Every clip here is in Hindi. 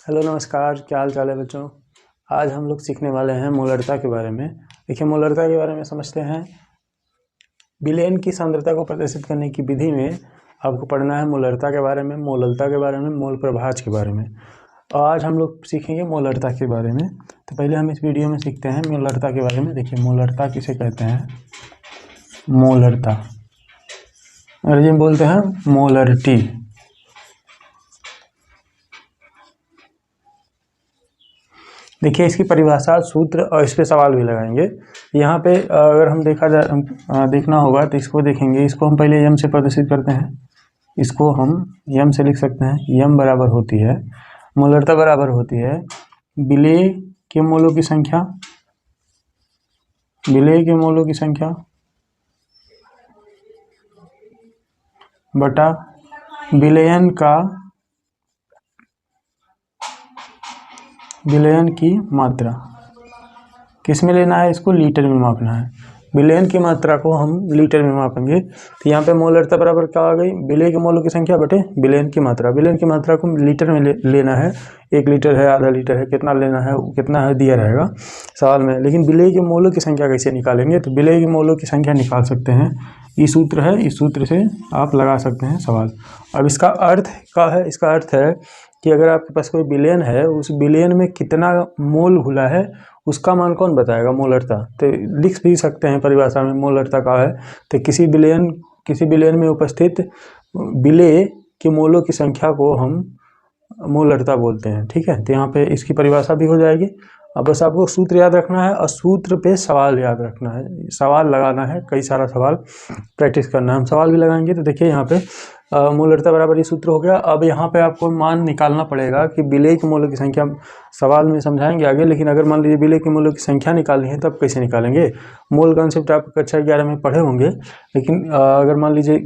हेलो नमस्कार, क्या हाल चाल है बच्चों। आज हम लोग सीखने वाले हैं मोलरता के बारे में। देखिए, मोलरता के बारे में समझते हैं। विलयन की सांद्रता को प्रदर्शित करने की विधि में आपको पढ़ना है मोलरता के बारे में, मोललता के बारे में, मोल प्रभाज के बारे में। और आज हम लोग सीखेंगे मोलरता के बारे में। तो पहले हम इस वीडियो में सीखते हैं मोलरता के बारे में। देखिए, मोलरता किसे कहते हैं? मोलरता अंग्रेजी में बोलते हैं मोलरिटी। देखिए, इसकी परिभाषा, सूत्र और इस पे सवाल भी लगाएंगे। यहाँ पे अगर हम देखना होगा तो इसको देखेंगे। इसको हम पहले यम से प्रदर्शित करते हैं। इसको हम यम से लिख सकते हैं। यम बराबर होती है, मोलरता बराबर होती है विलेय के मोलों की संख्या, विलेय के मोलों की संख्या बटा विलयन की मात्रा। किस में लेना है? इसको लीटर में मापना है। विलयन की मात्रा को हम लीटर में मापेंगे। तो यहाँ पे मोलरता बराबर क्या आ गई? विलेय के मोलों की संख्या बटे विलयन की मात्रा। विलयन की मात्रा को लीटर में लेना है। 1 लीटर है, आधा लीटर है, कितना लेना है, कितना है दिया रहेगा सवाल में। लेकिन विलेय के मोलों की संख्या कैसे निकालेंगे? तो विलेय के मोलों की संख्या निकाल सकते हैं। ये सूत्र है, इस सूत्र से आप लगा सकते हैं सवाल। अब इसका अर्थ क्या है? इसका अर्थ है कि अगर आपके पास कोई विलयन है, उस विलयन में कितना मोल घुला है उसका मान कौन बताएगा? मोलरता। तो लिख भी सकते हैं परिभाषा में मोलरता का है। तो किसी विलयन में उपस्थित विलेय के मोलों की संख्या को हम मोलरता बोलते हैं। ठीक है, तो यहाँ पे इसकी परिभाषा भी हो जाएगी। अब बस आपको सूत्र याद रखना है और सूत्र पे सवाल याद रखना है, सवाल लगाना है, कई सारा सवाल प्रैक्टिस करना है। हम सवाल भी लगाएंगे। तो देखिए, यहाँ पे मोलरता बराबर ये सूत्र हो गया। अब यहाँ पे आपको मान निकालना पड़ेगा कि विलेय के मोलों की संख्या। सवाल में समझाएंगे आगे, लेकिन अगर मान लीजिए विलेय के मोलों की संख्या निकालनी है तब कैसे निकालेंगे? मोल कॉन्सेप्ट आप कक्षा 11 में पढ़े होंगे, लेकिन अगर मान लीजिए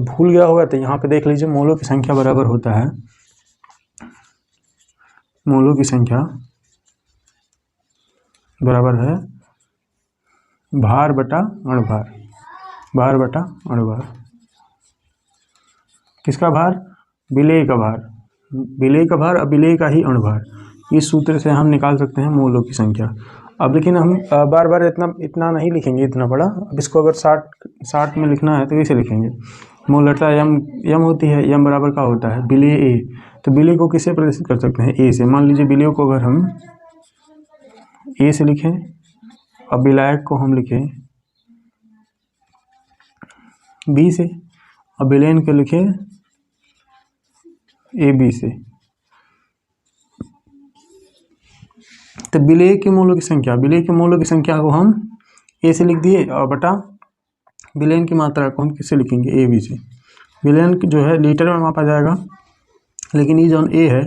भूल गया होगा तो यहाँ पे देख लीजिए। मोलों की संख्या बराबर होता है, मोलों की संख्या बराबर है भार बटा अणुभार। भार बटा अणुभार। किसका भार? विलेय का भार। विलेय का भार और विलेय का ही अणुभार। इस सूत्र से हम निकाल सकते हैं मोलों की संख्या। अब लेकिन हम बार बार इतना नहीं लिखेंगे, इतना बड़ा। अब इसको अगर 60 में लिखना है तो कैसे लिखेंगे? मोलरता यम होती है, यम बराबर का होता है विलेय ए। तो विलेय को किससे प्रदर्शित कर सकते हैं? ए से। मान लीजिए विलेय को अगर हम ए से लिखें और विलायक को हम लिखें बी से, और विलयन को लिखें ए बी से। तो विलेय के मोलों की संख्या को हम ए से लिख दिए और बटा विलयन की मात्रा को हम किससे लिखेंगे? ए बी से। विलयन जो है लीटर में मापा जाएगा, लेकिन ये जो ए है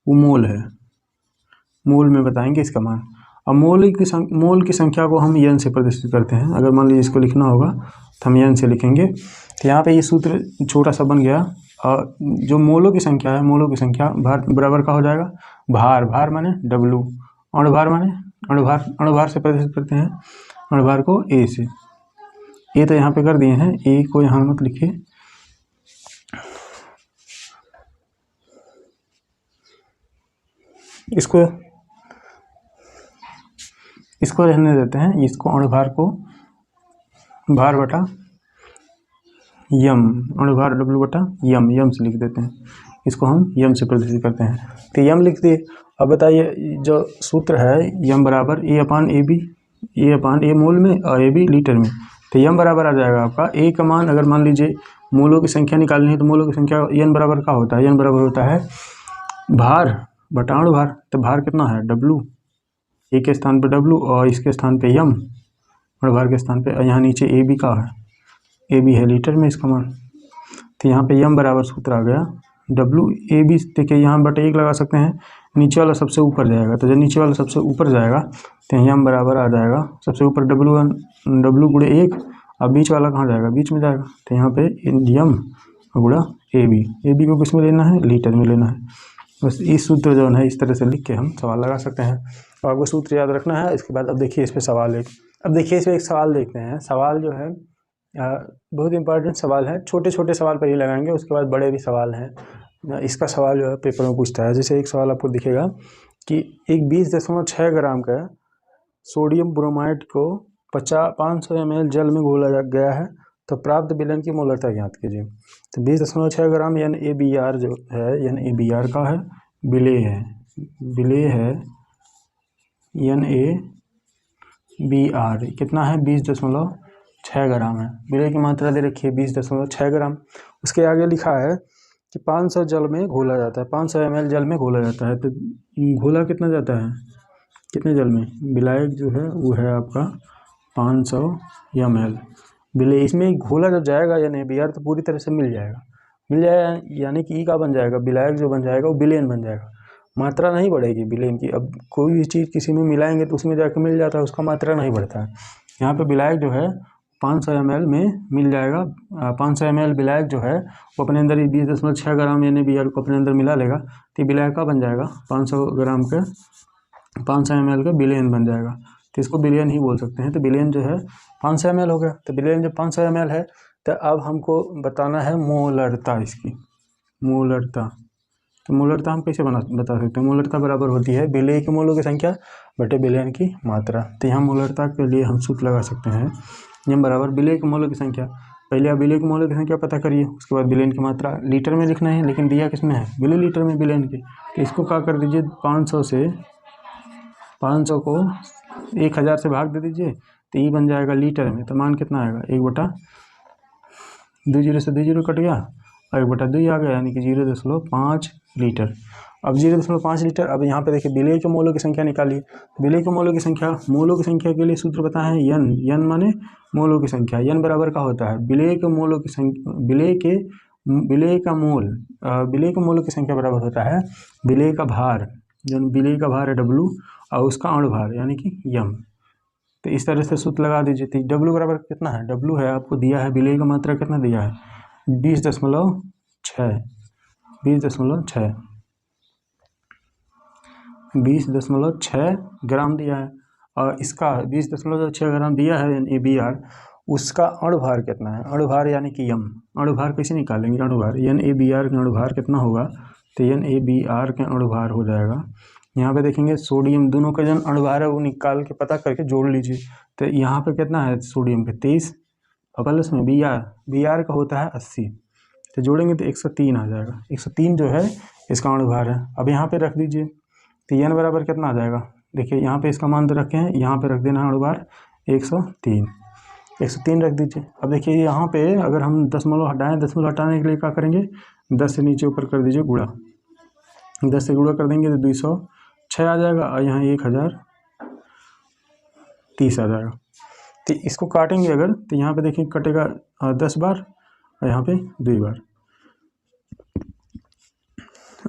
वो मोल है, मोल में बताएंगे इसका मान। अब मोल की संख्या को हम यन से प्रदर्शित करते हैं। अगर मान लीजिए इसको लिखना होगा तो हम यन से लिखेंगे। तो यहाँ पे ये सूत्र छोटा सा बन गया। और जो मोलों की संख्या है, मोलों की संख्या भार बराबर का हो जाएगा भार माने डब्लू, अणुभार माने अणुभार से प्रदर्शित करते हैं अणुभार को ए से। ए तो यहाँ पे कर दिए हैं, ए को यहाँ मत लिखिए। इसको रहने देते हैं। इसको अणुभार को भार बटा यम, अणुभार डब्लू बटा यम से लिख देते हैं। इसको हम यम से प्रदर्शित करते हैं। तो यम लिख दिए। अब बताइए, जो सूत्र है यम बराबर ए अपान ए बी, ए अपान ए मोल में और ए बी लीटर में। तो यम बराबर आ जाएगा आपका ए का मान। अगर मान लीजिए मोलों की संख्या निकालनी है तो मोलों की संख्या यन बराबर का होता है? यन बराबर होता है भार बटा अणुभार। तो भार कितना है? डब्लू। ए के स्थान पे डब्लू और इसके स्थान पे यम, अणुभार के स्थान पे। यहाँ नीचे ए बी का है, ए बी है लीटर में इसका मान। तो यहाँ पे यम बराबर सूत्र आ गया डब्लू ए बी। देखिए, यहाँ बटे 1 लगा सकते हैं, नीचे वाला सबसे ऊपर जाएगा। तो जब नीचे वाला सबसे ऊपर जाएगा तो यम बराबर आ जाएगा सबसे ऊपर डब्लू गुणे 1, और बीच वाला कहाँ जाएगा? बीच में जाएगा। तो यहाँ पे यम गुणा ए बी को किस में लेना है? लीटर में लेना है। बस इस सूत्र जो है इस तरह से लिख के हम सवाल लगा सकते हैं। तो आपको सूत्र याद रखना है। इसके बाद अब देखिए इस पर सवाल अब देखिए इस पर एक सवाल देखते हैं। सवाल जो है बहुत इंपॉर्टेंट सवाल है। छोटे छोटे सवाल पर ही लगाएंगे, उसके बाद बड़े भी सवाल हैं। इसका सवाल जो है पेपर में पूछता है। जैसे एक सवाल आपको दिखेगा कि एक 20.6 ग्राम का सोडियम ब्रोमाइड को 500 ml जल में घोला गया है तो प्राप्त विलयन की मोलरता ज्ञात कीजिए। तो 20.6 ग्राम NaBr जो है NaBr का है, विलेय है NaBr कितना है 20.6 ग्राम है। विलेय की मात्रा दे रखी है 20.6 ग्राम। उसके आगे लिखा है कि 500 जल में घोला जाता है, 500 ml जल में घोला जाता है। तो घोला कितना जाता है, कितने जल में? विलायक जो है वो है आपका 500 ml विलेय। इसमें घोला जब जाएगा NaBr तो पूरी तरह से मिल जाएगा, यानी कि ई का बन जाएगा, विलायक जो बन जाएगा वो विलेयन बन जाएगा। मात्रा नहीं बढ़ेगी विलेयन की। अब कोई भी चीज़ किसी में मिलाएंगे तो उसमें जाकर मिल जाता है, उसका मात्रा नहीं बढ़ता है। यहाँ पे विलायक जो है 500 ml में मिल जाएगा। 500 ml विलायक जो है वो अपने अंदर 20.6 ग्राम NaBr को अपने अंदर मिला लेगा तो विलायक का बन जाएगा 500 ग्राम का 500 ml का विलेयन बन जाएगा। तो इसको विलेयन ही बोल सकते हैं। तो विलेयन जो है 500 ml हो गया। तो विलेयन जब 500 ml है तो अब हमको बताना है मोलरता, इसकी मोलरता। तो मोलरता हम कैसे बता सकते हैं? मोलरता बराबर होती है विलेय के मोलों की संख्या बटे विलेयन की मात्रा। तो यहाँ मोलरता के लिए हम सूत्र लगा सकते हैं यम बराबर विलेय के मोलों की संख्या। पहले आप विलेय के मोलों की संख्या पता करिए, उसके बाद विलेयन की मात्रा। लीटर में लिखना है लेकिन दिया किसमें है? मिलीलीटर में विलेयन की। तो इसको क्या कर दीजिए, 500 को 1000 से भाग दे दीजिए तो ये बन जाएगा लीटर में। तो मान कितना आएगा 1/20 से 2 कट गया और 1/2 आ गया, यानी कि 0.5 लीटर। अब 0.5 लीटर। अब यहाँ पे देखिए विलेय के मोलों की संख्या निकालिए। विलेय के मोलों की संख्या के लिए सूत्र पता है यन माने मोलों की संख्या। यन बराबर का होता है विलेय के मोलों की संख्या, विलेय के मोलों की संख्या बराबर होता है विलेय का भार, जो विलेय का भार है W और उसका अणुभार यानी कि यम। तो इस तरह से सूत्र लगा दीजिए। तो W बराबर कितना है? W है आपको दिया है विलेय का मात्रा कितना दिया है 20.6 ग्राम दिया है। और इसका 20.6 ग्राम दिया है NaBr, उसका अणुभार कितना है? अणुभार यानी कि यम। अणुभार कैसे निकालेंगे? अणुभार NaBr का अणुभार कितना होगा? तो NaBr का अणुभार हो जाएगा, यहाँ पे देखेंगे सोडियम, दोनों का जो अणुभार है वो निकाल के पता करके जोड़ लीजिए। तो यहाँ पे कितना है सोडियम का 23 और प्लस में Br का होता है 80, तो जोड़ेंगे तो 103 आ जाएगा। 103 जो है इसका अणुभार है। अब यहाँ पे रख दीजिए तो n बराबर कितना आ जाएगा? देखिए यहाँ पे इसका मान तो रखे हैं, यहाँ पे रख देना है अणुभार 103 रख दीजिए। अब देखिए यहाँ पे अगर हम दशमलव हटाएं, दशमलव हटाने के लिए क्या करेंगे? 10 से नीचे ऊपर कर दीजिए गुणा, 10 से गुणा कर देंगे तो 206 आ जाएगा और यहाँ 1030 आ जाएगा। तो इसको काटेंगे अगर तो यहाँ पे देखिए कटेगा 10 बार और यहाँ पे 2 बार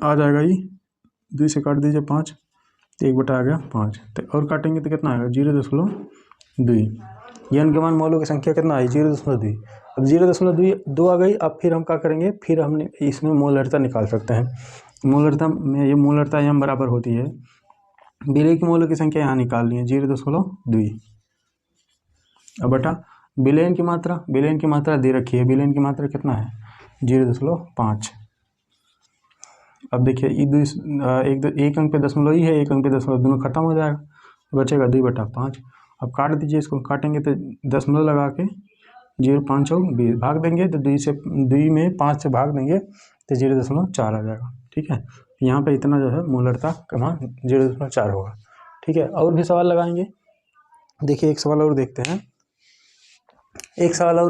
आ जाएगा। ये 2 से काट दीजिए 5, तो 1 बटा आ गया 5। तो और काटेंगे तो कितना आएगा 0.2। यन के मान मोलों की संख्या कितना आई 0.2। अब 0.2 आ गई। अब फिर हम क्या करेंगे? फिर हमने इसमें मोलरता निकाल सकते हैं। मोलरता में ये मोलरता यम बराबर होती है विलेय की मोलों की संख्या यहाँ निकालनी है 0.2 अब बटा विलेयन की मात्रा। विलेयन की मात्रा दे रखी है, विलेयन की मात्रा कितना है 0.5। अब देखिए एक अंक पे दशमलव ही है, एक अंक पे दशमलव, दोनों खत्म हो जाएगा, बचेगा 2/5। अब काट दीजिए, इसको काटेंगे तो दशमलव लगा के 0.5 20 भाग देंगे तो 2 में 5 से भाग देंगे तो 0.4 आ जाएगा। ठीक है, यहाँ पे इतना जो है मोलरता का मान 0.4 होगा। ठीक है, और भी सवाल लगाएंगे। देखिए एक सवाल और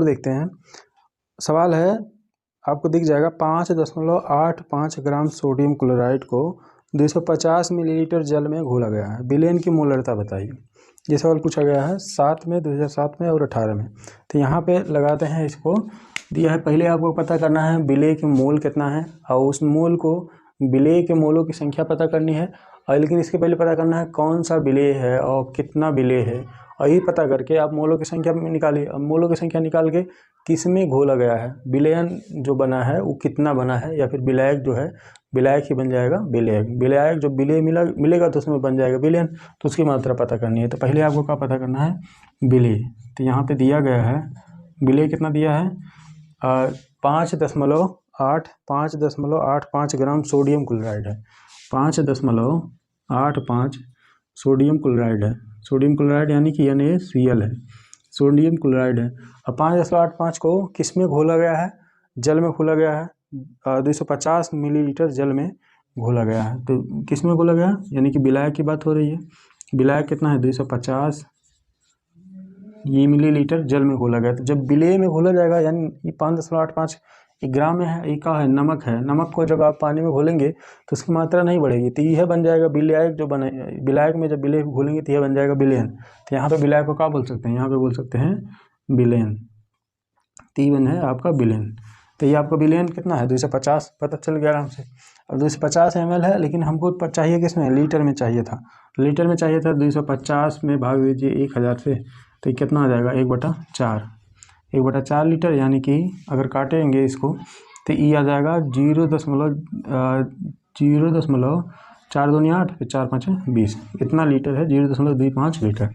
देखते हैं। सवाल है आपको दिख जाएगा 5.85 ग्राम सोडियम क्लोराइड को 250 मिलीलीटर जल में घोला गया है, विलेयन की मोलरता बताइए। ये सवाल पूछा गया है 2007 में और 18 में। तो यहाँ पे लगाते हैं, इसको दिया है। पहले आपको पता करना है विलेय के मोल कितना है और उस मोल को विलेय के मोलों की संख्या पता करनी है। और लेकिन इसके पहले पता करना है कौन सा विलेय है और कितना विलेय है, और ये पता करके आप मोलों की संख्या निकालिए। अब मोलों की संख्या निकाल के किस में घोला गया है, विलेयन जो बना है वो कितना बना है, या फिर विलायक जो है विलायक ही बन जाएगा विलायक जो विलेय मिलेगा तो उसमें बन जाएगा विलेयन, तो उसकी मात्रा पता करनी है। तो पहले आपको क्या पता करना है विलेय। तो यहाँ पे दिया गया है विलेय कितना दिया है 5.85 5.85 ग्राम सोडियम क्लोराइड है। 5.85 सोडियम क्लोराइड है। सोडियम क्लोराइड यानी कि NaCl है, सोडियम क्लोराइड है। अब 5.85 को किस में घोला गया है? जल में घोला गया है। 250 मिलीलीटर जल में घोला गया है। तो किस में घोला गया? यानी कि विलायक की बात हो रही है। विलायक कितना है? 250 ये मिलीलीटर जल में घोला गया। तो जब विलेय में घोला जाएगा, यानी 5.85 ग्राम में है, एक है नमक है। नमक को जब आप पानी में घोलेंगे तो उसकी मात्रा नहीं बढ़ेगी, तो यह बन जाएगा विलायक। जो बने विलायक में जब विलेय घोलेंगे तो यह बन जाएगा विलेन। तो यहाँ पे विलायक को क्या बोल सकते हैं? यहाँ पे बोल सकते हैं विलेन। तीवन है आपका विलेन। तो ये आपका विलेन कितना है? 250, पता चल गया आराम से। अब 250 ml है, लेकिन हमको चाहिए किसमें? लीटर में चाहिए था। लीटर में चाहिए था 250 में भाग दीजिए 1000 से, तो कितना आ जाएगा? 1/4। 1/4 लीटर, यानी कि अगर काटेंगे इसको तो ये आ जाएगा 0.4 दूनी 8, फिर 4 5 20, इतना लीटर है, 0.25 लीटर।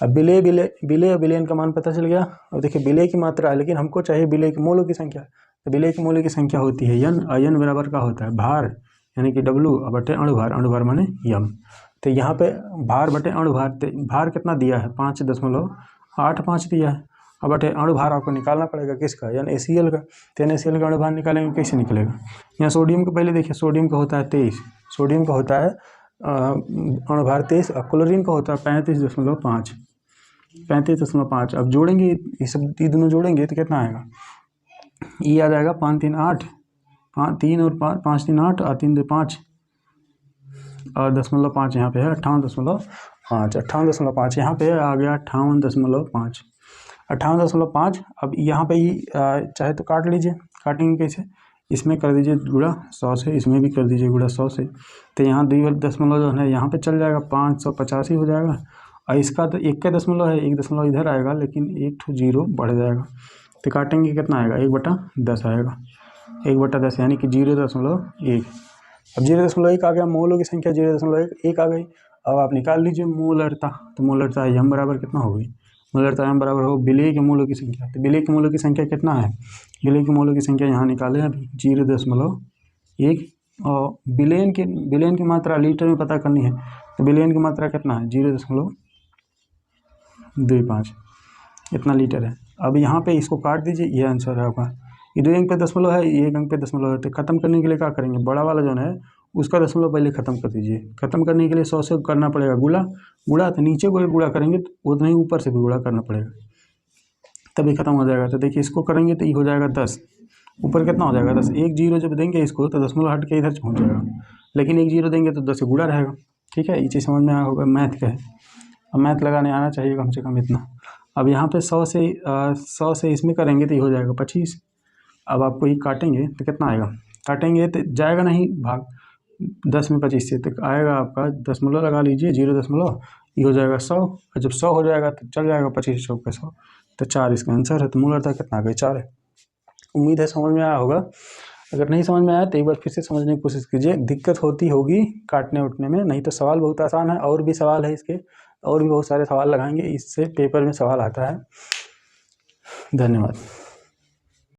अब विलेय का मान पता चल गया। अब देखिए विलेय की मात्रा है, लेकिन हमको चाहिए विलेय के मोलों की संख्या। तो विलेय के मोलों की संख्या होती है n। n बराबर का होता है भार, यानी कि W बटे अणुभार। अणुभार माने m। तो यहाँ पे भार बटे अणुभार, भार कितना दिया है? 5.85 दिया है। अब बटे अणुभार आपको निकालना पड़ेगा किसका? NaCl का। तो NaCl का अणुभार निकालेंगे, कैसे निकलेगा? यहाँ सोडियम को पहले देखिए, सोडियम का होता है 23, सोडियम का होता है अणुभार 23, और क्लोरीन का होता है 35.5। 35.5। अब जोड़ेंगे ये सब, ये दोनों जोड़ेंगे तो कितना आएगा? ये आ जाएगा 5 3 8, 3 और 5 3 8, और 3 2 5, और 0.5 यहाँ पे है 58.5। 58.5 यहाँ पे आ गया 58.5। 58.5। अब यहाँ पे ही चाहे तो काट लीजिए। काटेंगे कैसे? इसमें कर दीजिए गुणा 100 से, इसमें भी कर दीजिए गुणा 100 से। तो यहाँ 2 दशमलव जो है यहाँ पे चल जाएगा, 585 हो जाएगा। और इसका तो 1 का दशमलव है, 1 दशमलव इधर आएगा, लेकिन 1 0 बढ़ जाएगा। तो काटेंगे कितना आएगा? 1/10 आएगा। 1/10 यानी कि 0.1। अब 0.1 आ गया, मोलों की संख्या 0.1 आ गई। अब आप निकाल लीजिए मोलरता। तो मोलरता m बराबर कितना होगी? मोलरता m बराबर हो विलेय के मोलों की संख्या। तो विलेय के मोलों की संख्या कितना है? विलेय के मोलों की संख्या यहाँ निकालें अभी 0.1। और विलेन की मात्रा लीटर में पता करनी है। तो विलेन की मात्रा कितना है? 0.25, इतना लीटर है। अब यहाँ पे इसको काट दीजिए, ये आंसर है आपका। ये 2 अंक पे दशमलव है, ये 1 अंक पे दशमलव है। तो खत्म करने के लिए क्या करेंगे? बड़ा वाला जो है उसका दशमलव पहले खत्म कर दीजिए। खत्म करने के लिए 100 से करना पड़ेगा गुणा। तो नीचे को गुणा करेंगे तो उतना ही ऊपर से भी गुणा करना पड़ेगा, तभी खत्म हो जाएगा। तो देखिए इसको करेंगे तो ये हो जाएगा 10। ऊपर कितना हो जाएगा? 10। 1 0 जब देंगे इसको तो दशमलव हट के इधर पहुँच जाएगा, लेकिन 1 0 देंगे तो 10 से गुणा रहेगा। ठीक है, ये चीज़ समझ में आया होगा। मैथ का है, अब मैथ लगाने आना चाहिए कम से कम इतना। अब यहाँ पे 100 से इसमें करेंगे तो ये हो जाएगा 25। अब आपको ये काटेंगे तो कितना आएगा? काटेंगे तो जाएगा नहीं भाग 10 में 25 से, तो आएगा आपका दशमलव लगा लीजिए 0., ये हो जाएगा 100। और जब 100 हो जाएगा तो चल जाएगा 25 चौक पे 100, तो 4 इसका आंसर है। तो मूलतः कितना आ गया? 4 है। उम्मीद है समझ में आया होगा। अगर नहीं समझ में आया तो एक बार फिर से समझने की कोशिश कीजिए। दिक्कत होती होगी काटने उठने में, नहीं तो सवाल बहुत आसान है। और भी सवाल है इसके, और भी बहुत सारे सवाल लगाएंगे, इससे पेपर में सवाल आता है। धन्यवाद।